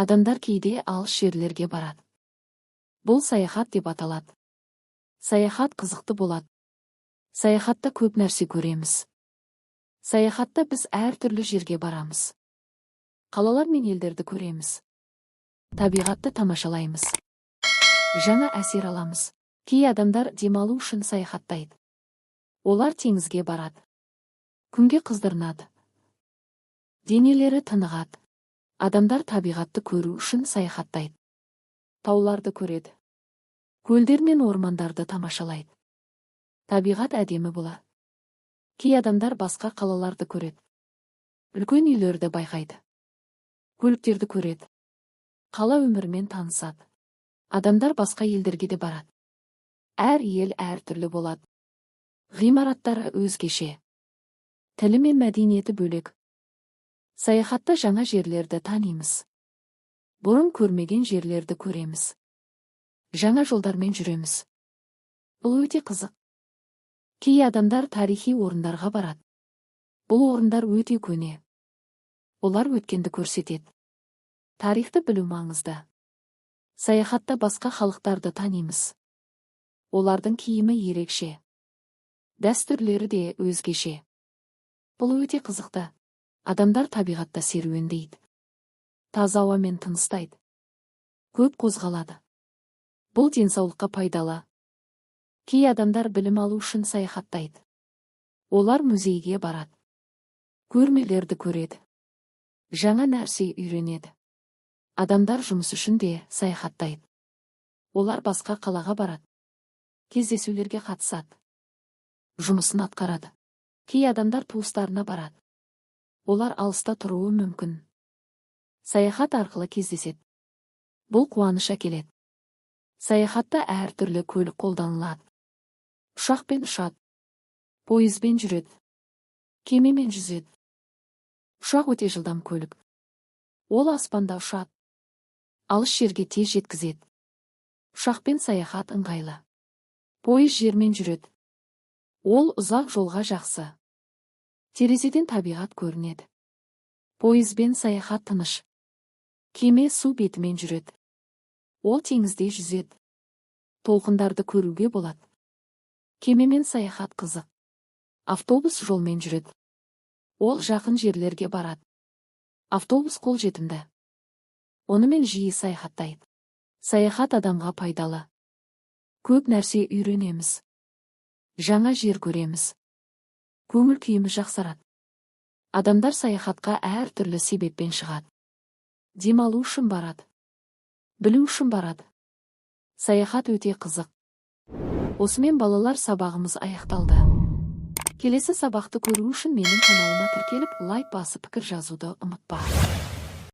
Адамдар кейде алыс жерлерге барады. Бұл саяхат деп аталады. Саяхат қызықты болады. Саяхатта көп нәрсе көреміз. Саяхатта біз әртүрлі жерге барамыз. Қалалар мен елдерді көреміз. Табиғатты тамашалаймыз. Жаңа әсер аламыз. Кей адамдар демалу үшін саяхаттайды. Олар теңізге барады. Күнге қыздырынады. Денелері тынығады. Адамдар табиғатты көру үшін саяхаттайды. Тауларды көреді. Көлдер мен ормандарды тамашалайды. Табиғат әдемі болады. Кей адамдар басқа қалаларды көреді. Үлкен үйлерді байқайды. Көліктерді көреді. Қала өмірімен танысады. Адамдар басқа елдерге де барады. Әр ел әртүрлі болады. Ғимараттары өзгеше. Тілі мен мәдениеті бөлек. Саяхатта жаңа жерлерді танимыз. Бұрын көрмеген жерлерді көреміз. Жаңа жолдармен жүреміз. Бұл өте қызық. Кей адамдар тарихи орындарға барады. Бұл орындар өте көне. Олар өткенді көрсетеді. Тарихты білу маңызды. Саяхатта басқа халықтарды танимыз. Олардың киімі ерекше. Дәстүрлері де өзгеше. Бұл өте қызықты. Адамдар табиғатта серуендейді. Таза ауамен тыныстайды. Көп қозғалады. Бұл денсаулыққа пайдалы. Кей адамдар білім алу үшін саяхаттайды. Олар музейге барады. Көрмелерді көреді. Жаңа нәрсе үйренеді. Адамдар жұмыс үшін де саяхаттайды. Олар басқа қалаға барады. Кездесулерге қатысады. Жұмысын атқарады. Кей адамдар туыстарына барады. Олар алыста тұруы мүмкін. Саяхат арқылы кездеседі. Бұл қуаныш әкеледі. Саяхатта әртүрлі көлік қолданылады. Ұшақпен ұшады. Пойызбен жүреді. Кемемен жүзеді. Ұшақ өте жылдам көлік. Ол аспанда ұшады. Алыс жерге тез жеткізеді. Ұшақпен саяхат ыңғайлы. Пойыз жермен жүреді. Ол ұзақ жолға жақсы. Терезеден табиғат көрінеді. Пойызбен саяхат тыныш. Кеме су бетімен жүреді. Ол теңізде жүзеді. Толқындарды көруге болады. Кемемен саяхат қызық. Автобус жолмен жүреді. Ол жақын жерлерге барады. Автобус қолжетімді. Онымен жиі саяхаттайды. Саяхат адамға пайдалы. Көп нәрсе үйренеміз. Жаңа жер көреміз. Көңіл күйіміз жақсарады. Адамдар саяхатқа әртүрлі себеппен шығады. Демалу үшін барады. Білу үшін барады. Саяхат өте қызық. Осымен балалар сабағымыз аяқталды. Келесі сабақты көру үшін менің каналыма тіркеліп, лайк басып пікір жазуды ұмытпа.